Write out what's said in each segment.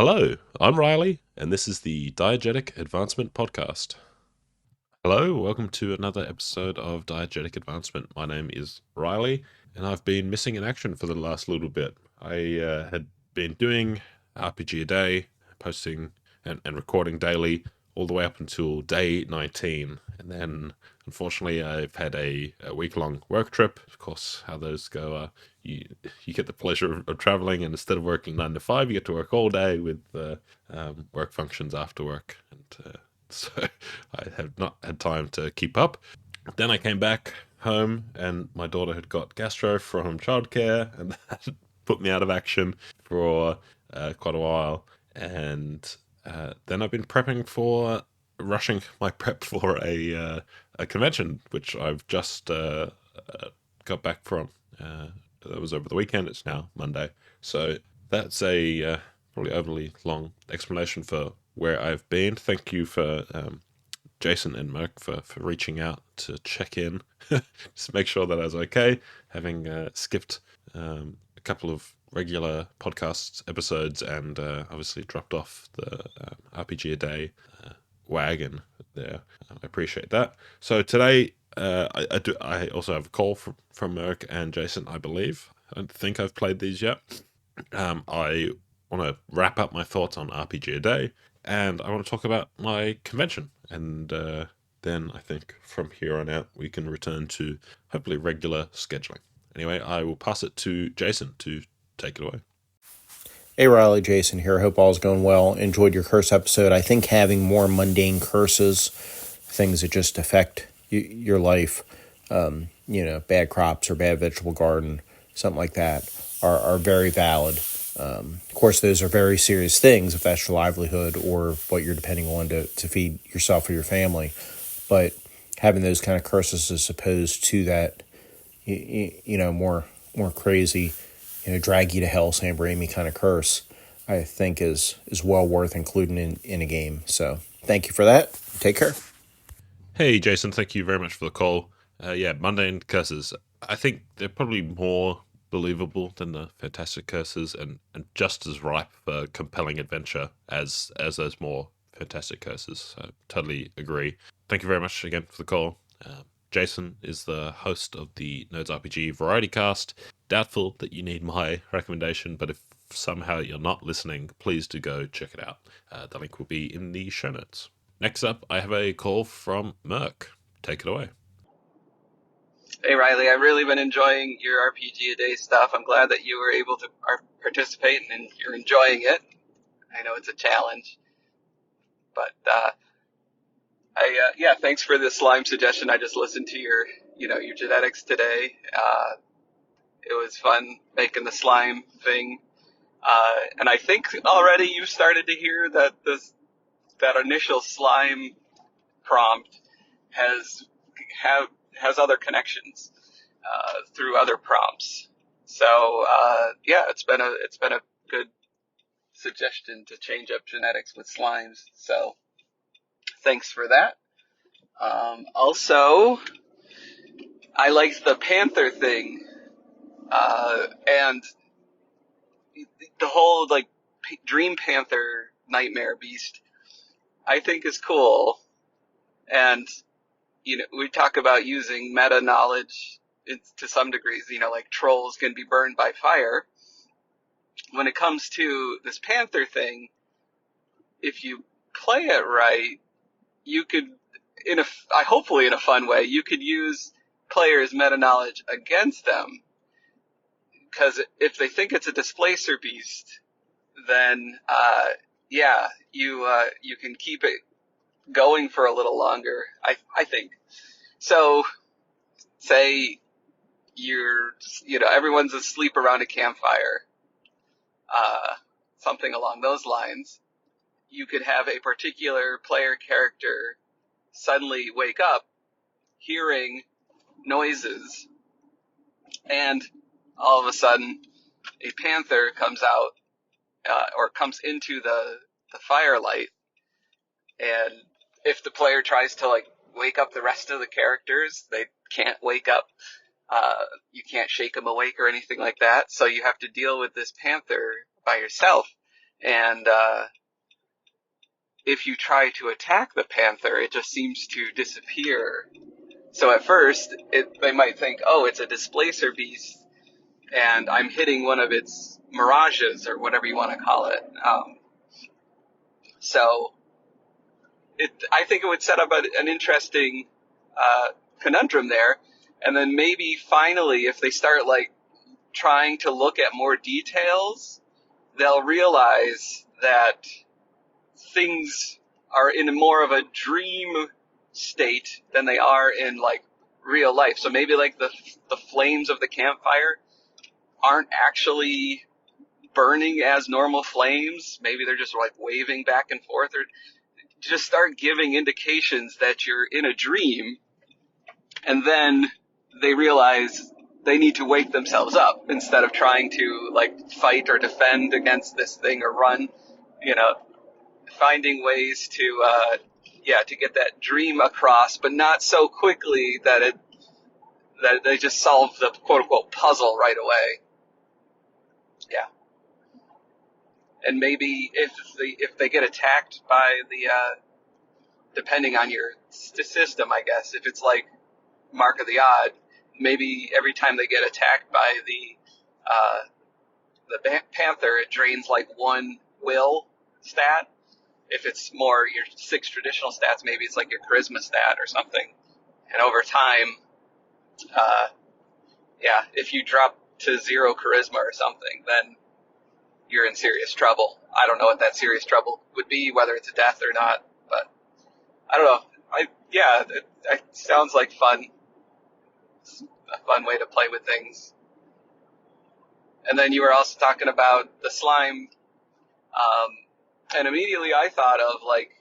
Hello, I'm Riley, and this is the Diegetic Advancement Podcast. Hello, welcome to another episode of Diegetic Advancement. My name is Riley, and I've been missing in action for the last little bit. I had been doing RPGaDAY, posting and recording daily, all the way up until day 19. And then, unfortunately, I've had a week-long work trip. Of course, how those go, you get the pleasure of traveling, and instead of working 9 to 5, you get to work all day with work functions after work. And so I have not had time to keep up. Then I came back home, and my daughter had got gastro from childcare, and that put me out of action for quite a while. And then I've been rushing my prep for a convention, which I've just got back from. That was over the weekend. It's now Monday. So that's a probably overly long explanation for where I've been. Thank you for Jason and Mirke for reaching out to check in, just make sure that I was okay, having skipped a couple of regular podcast episodes and obviously dropped off the RPGaDAY wagon there. I appreciate that. So today I also have a call from Mirke and Jason, I believe. I don't think I've played these yet. I want to wrap up my thoughts on RPGaDAY, and I want to talk about my convention. And then I think from here on out we can return to hopefully regular scheduling. Anyway, I will pass it to Jason to take it away. Hey Riley, Jason here. Hope all's going well. Enjoyed your curse episode. I think having more mundane curses, things that just affect your life, bad crops or bad vegetable garden, something like that, are very valid. Of course, those are very serious things if that's your livelihood or what you're depending on to feed yourself or your family. But having those kind of curses as opposed to that, more crazy, drag you to hell, Sam Raimi kind of curse, I think is well worth including in a game. So thank you for that. Take care. Hey, Jason, thank you very much for the call. Mundane curses. I think they're probably more believable than the fantastic curses and just as ripe for compelling adventure as those more fantastic curses. So totally agree. Thank you very much again for the call. Jason is the host of the Nerds RPG Variety Cast. Doubtful that you need my recommendation, but if somehow you're not listening, please do go check it out. The link will be in the show notes. Next up, I have a call from Mirke. Take it away. Hey Riley, I've really been enjoying your RPGaDAY stuff. I'm glad that you were able to participate and you're enjoying it. I know it's a challenge, but thanks for the slime suggestion. I just listened to your genetics today. It was fun making the slime thing, and I think already you've started to hear that that initial slime prompt has other connections through other prompts. So it's been a good suggestion to change up genetics with slimes. So thanks for that. Also, I liked the panther thing, and the whole dream panther nightmare beast. I think is cool, and we talk about using meta knowledge to some degrees, like trolls can be burned by fire. When it comes to this panther thing, if you play it right, you could, hopefully in a fun way, you could use players' meta knowledge against them. Because if they think it's a displacer beast, then, you can keep it going for a little longer, I think. So, say everyone's asleep around a campfire, something along those lines. You could have a particular player character suddenly wake up hearing noises, and all of a sudden a panther comes out, or comes into the firelight, and if the player tries to wake up the rest of the characters, they can't wake up. You can't shake them awake or anything like that. So you have to deal with this panther by yourself. and if you try to attack the panther, it just seems to disappear. So at first, they might think, oh, it's a displacer beast, and I'm hitting one of its mirages, or whatever you want to call it. So I think it would set up an interesting conundrum there. And then maybe finally, if they start like trying to look at more details, they'll realize that things are in more of a dream state than they are in like real life. So maybe like the flames of the campfire aren't actually burning as normal flames. Maybe they're just like waving back and forth, or just start giving indications that you're in a dream, and then they realize they need to wake themselves up instead of trying to like fight or defend against this thing or run, you know, finding ways to to get that dream across, but not so quickly that they just solve the quote unquote puzzle right away. Yeah. And maybe if they get attacked by the depending on your system, I guess, if it's like Mark of the Odd, maybe every time they get attacked by the panther, it drains like one will stat. If it's more your 6 traditional stats, maybe it's like your charisma stat or something. And over time, if you drop to 0 charisma or something, then you're in serious trouble. I don't know what that serious trouble would be, whether it's a death or not, but I don't know. It sounds like fun. It's a fun way to play with things. And then you were also talking about the slime, and immediately I thought of like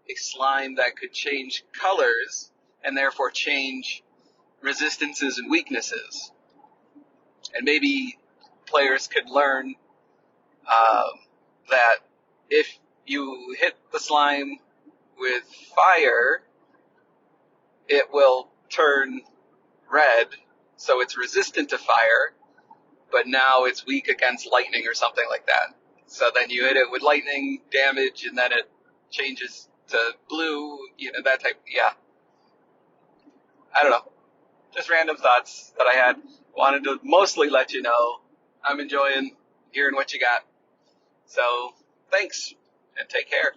a slime that could change colors and therefore change resistances and weaknesses. And maybe players could learn that if you hit the slime with fire, it will turn red, so it's resistant to fire, but now it's weak against lightning or something like that. So then you hit it with lightning damage, and then it changes to blue, that type. Yeah. I don't know. Just random thoughts that I had. Wanted to mostly let you know I'm enjoying hearing what you got. So thanks, and take care.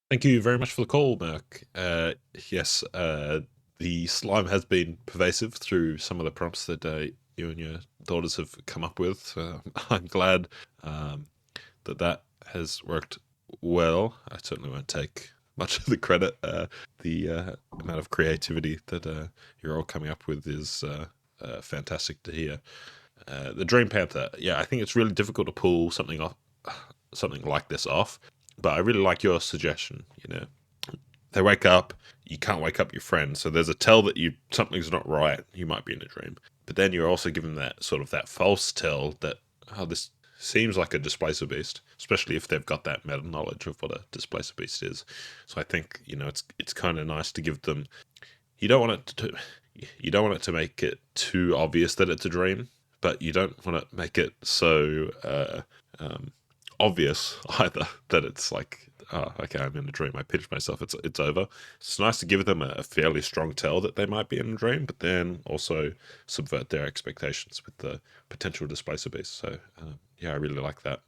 Thank you very much for the call, Mirke. Yes, the slime has been pervasive through some of the prompts that you and your daughters have come up with. I'm glad that has worked well. I certainly won't take much of the credit. The amount of creativity that you're all coming up with is fantastic to hear. The Dream Panther, I think it's really difficult to pull something like this off. But I really like your suggestion. They wake up, you can't wake up your friend, so there's a tell that something's not right. You might be in a dream, but then you're also given that sort of that false tell that this seems like a displacer beast, especially if they've got that meta knowledge of what a displacer beast is. So I think it's kind of nice to give them. You don't want it to make it too obvious that it's a dream, but you don't want to make it so obvious either that it's like, oh, okay, I'm in a dream, I pinched myself, it's over. It's nice to give them a fairly strong tell that they might be in a dream, but then also subvert their expectations with the potential displacer beast. So I really like that.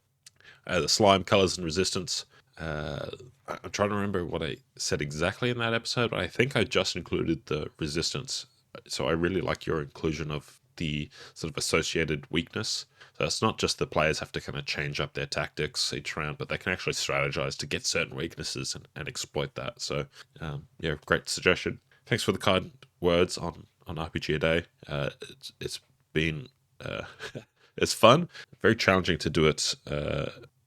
The slime colors and resistance, I'm trying to remember what I said exactly in that episode, but I think I just included the resistance. So I really like your inclusion of the sort of associated weakness. So it's not just the players have to kind of change up their tactics each round, but they can actually strategize to get certain weaknesses and exploit that. So, great suggestion. Thanks for the kind words on RPG a Day. It's been it's fun, very challenging to do it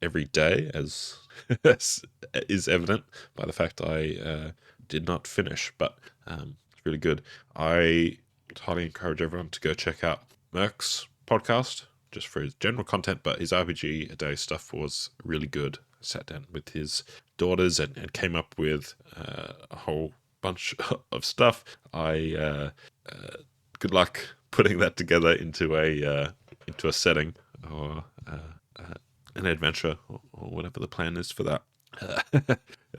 every day, as is evident by the fact I did not finish, but it's really good. I highly encourage everyone to go check out Mirke's podcast, just for his general content, but his RPG a Day stuff was really good. I sat down with his daughters and came up with a whole bunch of stuff. Good luck putting that together into a setting or an adventure or whatever the plan is for that.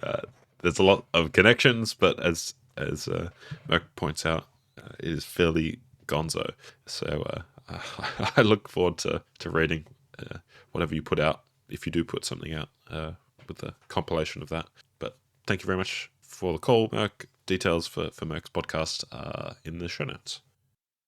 Uh, there's a lot of connections, but as Merck points out, it is fairly gonzo. So I look forward to reading whatever you put out, if you do put something out with a compilation of that. But thank you very much for the call, Merck. Details for Merck's podcast are in the show notes.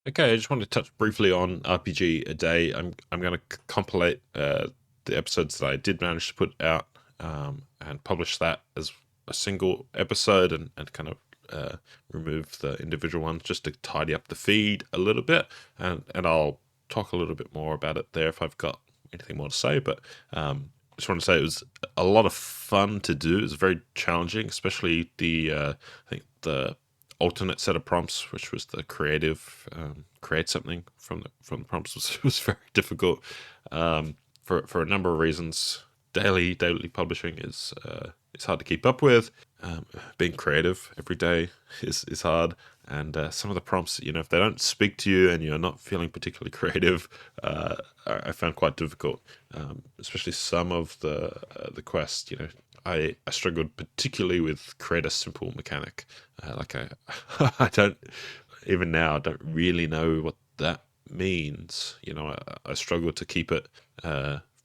Okay, I just wanted to touch briefly on RPG a Day. I'm going to compilate the episodes that I did manage to put out and publish that as a single episode and kind of remove the individual ones just to tidy up the feed a little bit. And I'll talk a little bit more about it there if I've got anything more to say. But just want to say it was a lot of fun to do. It was very challenging, especially I think the alternate set of prompts, which was the creative create something from the prompts was very difficult for a number of reasons. Daily publishing is hard to keep up with. Being creative every day is hard, and some of the prompts, if they don't speak to you and you're not feeling particularly creative, I found quite difficult. Especially some of the quests. I struggled particularly with create a simple mechanic. I don't even now. I don't really know what that means. I struggle to keep it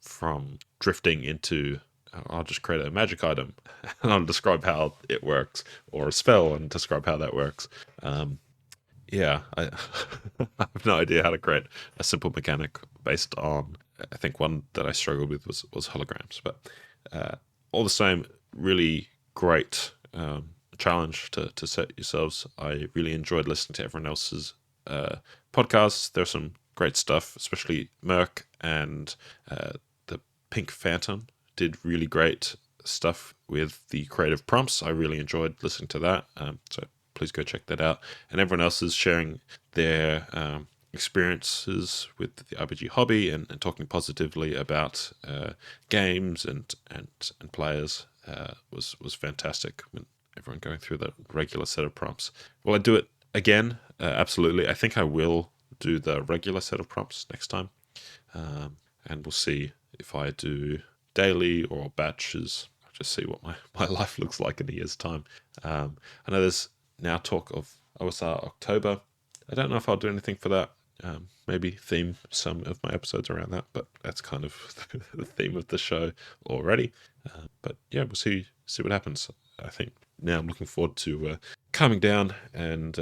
from drifting into. I'll just create a magic item and I'll describe how it works, or a spell and describe how that works. I I have no idea how to create a simple mechanic based on. I think one that I struggled with was holograms, but all the same, really great challenge to set yourselves. I really enjoyed listening to everyone else's podcasts. There's some great stuff, especially Mirke and the Pink Phantom did really great stuff with the creative prompts. I really enjoyed listening to that. So please go check that out. And everyone else is sharing their experiences with the RPG hobby and talking positively about games and players was fantastic. Everyone going through the regular set of prompts. Will I do it again? Absolutely. I think I will do the regular set of prompts next time. And we'll see if I do daily or batches. I'll just see what my life looks like in a year's time. I know there's now talk of OSR October. I don't know if I'll do anything for that. Maybe theme some of my episodes around that, but that's kind of the theme of the show already. But yeah, we'll see what happens. I think now I'm looking forward to calming down and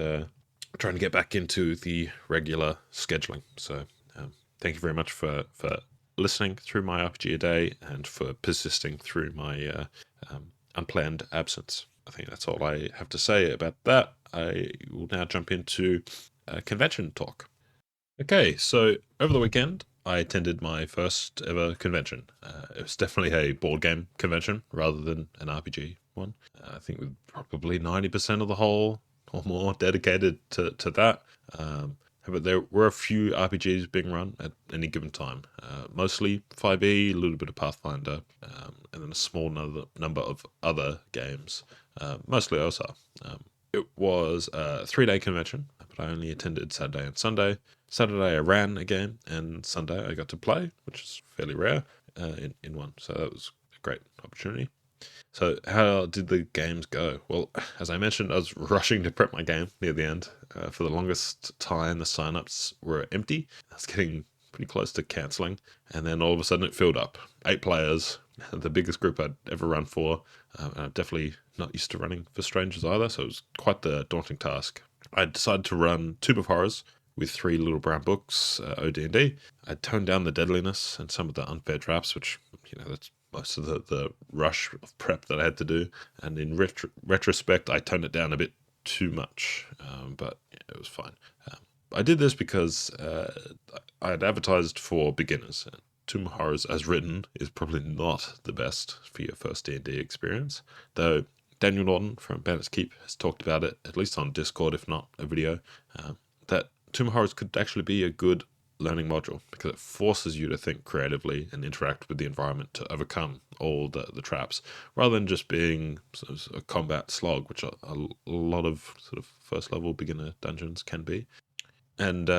trying to get back into the regular scheduling. So thank you very much for listening through my RPG a Day and for persisting through my unplanned absence. I think that's all I have to say about that. I will now jump into convention talk. Okay, so over the weekend, I attended my first ever convention. It was definitely a board game convention rather than an RPG one. I think with probably 90% of the whole or more dedicated to that. But there were a few RPGs being run at any given time. Mostly 5e, a little bit of Pathfinder, and then a small number of other games, mostly OSR. It was a 3-day convention, but I only attended Saturday and Sunday. Saturday I ran a game, and Sunday I got to play, which is fairly rare in one. So that was a great opportunity. So how did the games go? Well, as I mentioned, I was rushing to prep my game near the end. For the longest time, the signups were empty. I was getting pretty close to cancelling. And then all of a sudden it filled up. 8 players, the biggest group I'd ever run for. And I'm definitely not used to running for strangers either, so it was quite the daunting task. I decided to run Tomb of Horrors with 3 little brown books, OD&D. I toned down the deadliness and some of the unfair traps, which, that's most of the rush of prep that I had to do. And in retrospect, I toned it down a bit too much, but it was fine. I did this because I had advertised for beginners. Tomb of Horrors, as written, is probably not the best for your first D&D experience, though Daniel Norton from Bandit's Keep has talked about it, at least on Discord, if not a video, that Tomb of Horrors could actually be a good learning module because it forces you to think creatively and interact with the environment to overcome all the traps, rather than just being sort of a combat slog, which a lot of sort of first level beginner dungeons can be. And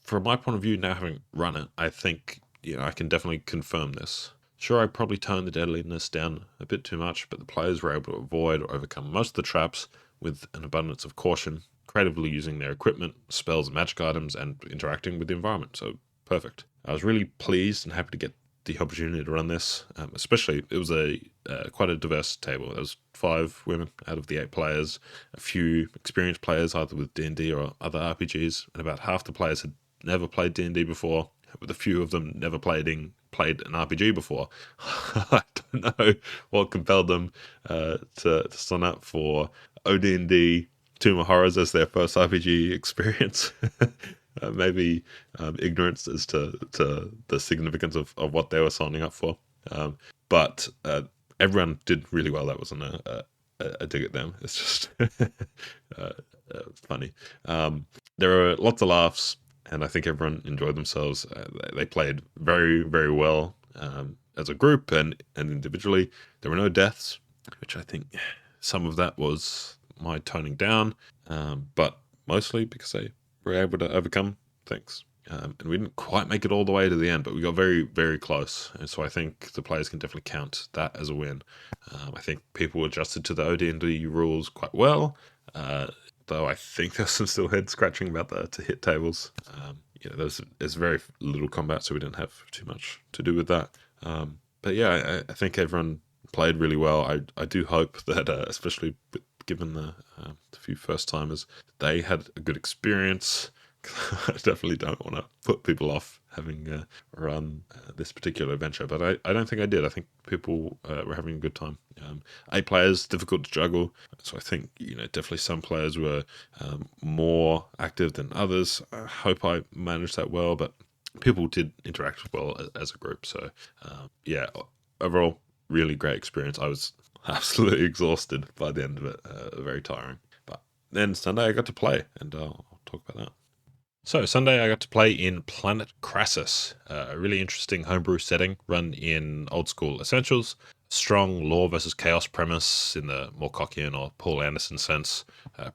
from my point of view, now having run it, I think I can definitely confirm this. Sure, I probably toned the deadliness down a bit too much, but the players were able to avoid or overcome most of the traps with an abundance of caution, creatively using their equipment, spells, and magic items, and interacting with the environment. So, perfect. I was really pleased and happy to get the opportunity to run this. Especially, it was quite a diverse table. There was 5 women out of the 8 players, a few experienced players either with D&D or other RPGs, and about half the players had never played D&D before, with a few of them never played an RPG before. I don't know what compelled them to sign up for OD&D Tomb of Horrors as their first RPG experience. Maybe ignorance as to the significance of what they were signing up for. But everyone did really well. That wasn't a dig at them. It's just funny. There were lots of laughs, and I think everyone enjoyed themselves. They played very, very well as a group and individually. There were no deaths, which I think some of that was my toning down, but mostly because they were able to overcome things. And we didn't quite make it all the way to the end, but we got very, very close. And so I think the players can definitely count that as a win. I think people adjusted to the OD&D rules quite well, though I think there's some still head scratching about the to hit tables. There's very little combat, so we didn't have too much to do with that. But yeah, I think everyone played really well. I do hope that, especially given the few first timers, they had a good experience. I definitely don't want to put people off having run this particular adventure, but I don't think I did. I think people were having a good time. 8 players, difficult to juggle, so I think definitely some players were more active than others. I hope I managed that well, but people did interact well as a group. So yeah, overall, really great experience. I was absolutely exhausted by the end of it, very tiring. But then Sunday I got to play, and I'll talk about that. So Sunday I got to play in Planet Crasis, a really interesting homebrew setting run in old school essentials. Strong law versus chaos premise in the more Cockian or Paul Anderson sense.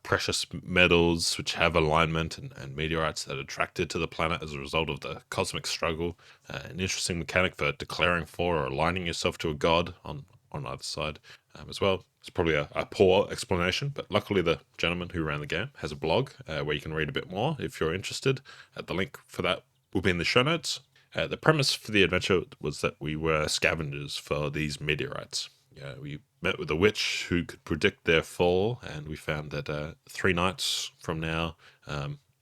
Precious metals which have alignment and meteorites that are attracted to the planet as a result of the cosmic struggle. An interesting mechanic for declaring for or aligning yourself to a god on either side as well. It's probably a poor explanation, but luckily the gentleman who ran the game has a blog where you can read a bit more if you're interested. The link for that will be in the show notes. The premise for the adventure was that we were scavengers for these meteorites. We met with a witch who could predict their fall, and we found that 3 nights from now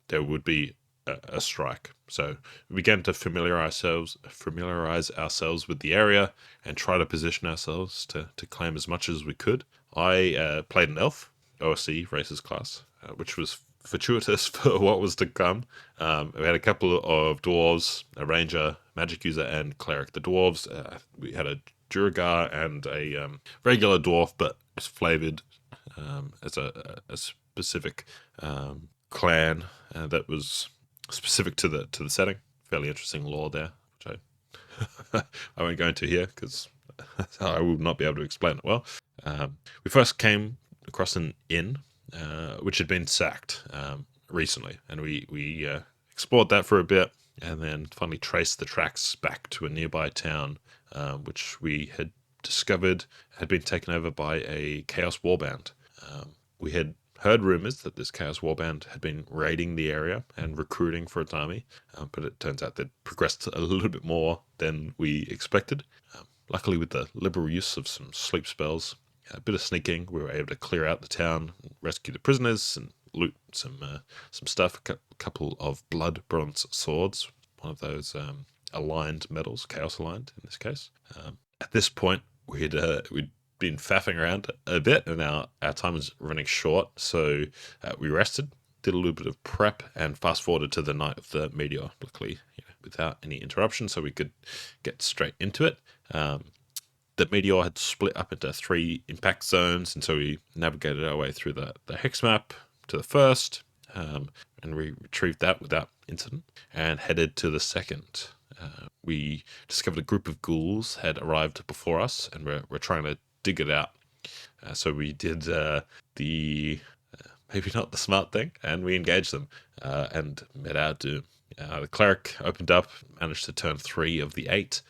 there would be a strike. So we began to familiarize ourselves with the area and try to position ourselves to claim as much as we could. I played an elf, OSC races class, which was fortuitous for what was to come. We had a couple of dwarves, a ranger, magic user, and cleric. The dwarves, we had a Duragar and a regular dwarf, but it's flavored as a specific clan that was specific to the setting. Fairly interesting lore there, which I won't go into here because I will not be able to explain it well. We first came across an inn which had been sacked recently, and we explored that for a bit, and then finally traced the tracks back to a nearby town, which we had discovered had been taken over by a Chaos Warband. We had heard rumors that this Chaos Warband had been raiding the area and recruiting for its army, but it turns out they'd progressed a little bit more than we expected. Luckily, with the liberal use of some sleep spells, a bit of sneaking, we were able to clear out the town, rescue the prisoners, and loot some stuff. A couple of blood bronze swords, one of those aligned metals, chaos aligned in this case. At this point, we'd been faffing around a bit, and our time was running short, so we rested, did a little bit of prep, and fast forwarded to the night of the meteor, luckily without any interruption, so we could get straight into it. The meteor had split up into 3 impact zones, and so we navigated our way through the hex map to the first, and we retrieved that without incident, and headed to the second. We discovered a group of ghouls had arrived before us, and we're trying to dig it out. So we did the maybe not the smart thing, and we engaged them and met our doom. The cleric opened up, managed to turn 3 of the 8,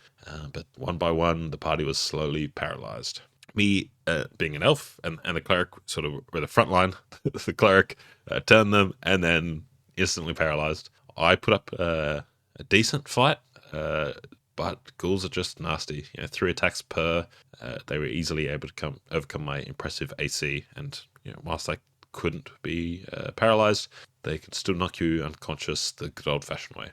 but one by one, the party was slowly paralyzed. Me, being an elf, and the cleric sort of were the front line. The cleric turned them and then instantly paralyzed. I put up a decent fight, but ghouls are just nasty. 3 attacks per. They were easily able to overcome my impressive AC, and whilst I couldn't be paralyzed, they can still knock you unconscious the good old-fashioned way.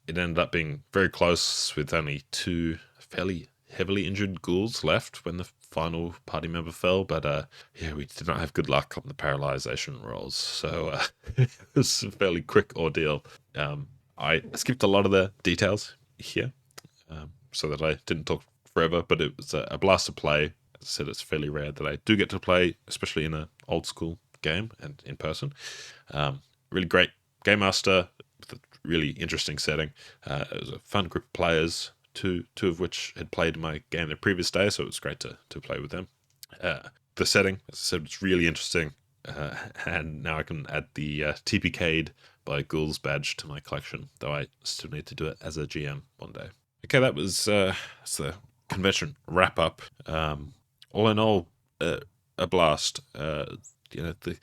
It ended up being very close, with only 2 fairly heavily injured ghouls left when the final party member fell, but we did not have good luck on the paralyzation rolls, so it was a fairly quick ordeal. I skipped a lot of the details here, so that I didn't talk forever, but it was a blast to play. As I said, it's fairly rare that I do get to play, especially in an old school game and in person. Really great game master with a really interesting setting. It was a fun group of players, two of which had played my game the previous day, so it was great to play with them. The setting, as I said, was really interesting, and now I can add the TPK'd by Ghouls badge to my collection, though I still need to do it as a GM one day. Okay, that was the convention wrap up. All in all, a blast. The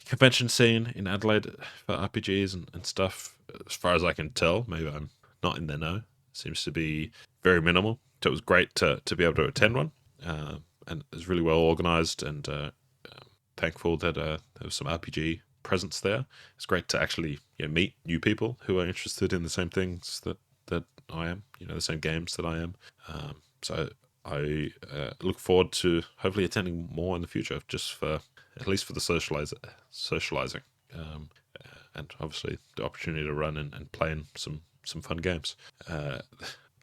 convention scene in Adelaide for RPGs and stuff, as far as I can tell, maybe I'm not in the know, seems to be very minimal. So it was great to be able to attend one, and it was really well organized, and thankful that there was some RPG presence there. It's great to actually meet new people who are interested in the same things that I am, the same games that I am. So I look forward to hopefully attending more in the future, just for at least for the socializing, and obviously the opportunity to run and play in some fun games.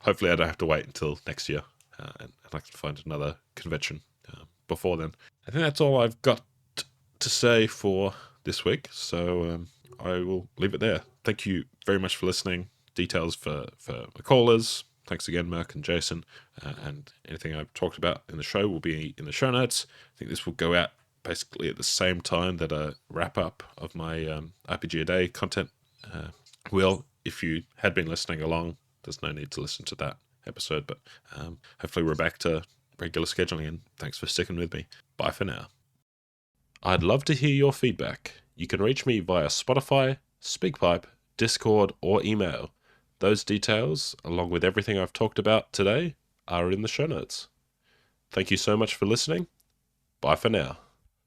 Hopefully I don't have to wait until next year, and I can find another convention before then. I think that's all I've got to say for this week, so I will leave it there. Thank you very much for listening. Details for my callers. Thanks again, Mirke and Jason. And anything I've talked about in the show will be in the show notes. I think this will go out basically at the same time that a wrap up of my RPGaDAY content will. If you had been listening along, there's no need to listen to that episode, but hopefully we're back to regular scheduling, and thanks for sticking with me. Bye for now. I'd love to hear your feedback. You can reach me via Spotify, SpeakPipe, Discord, or email. Those details, along with everything I've talked about today, are in the show notes. Thank you so much for listening. Bye for now.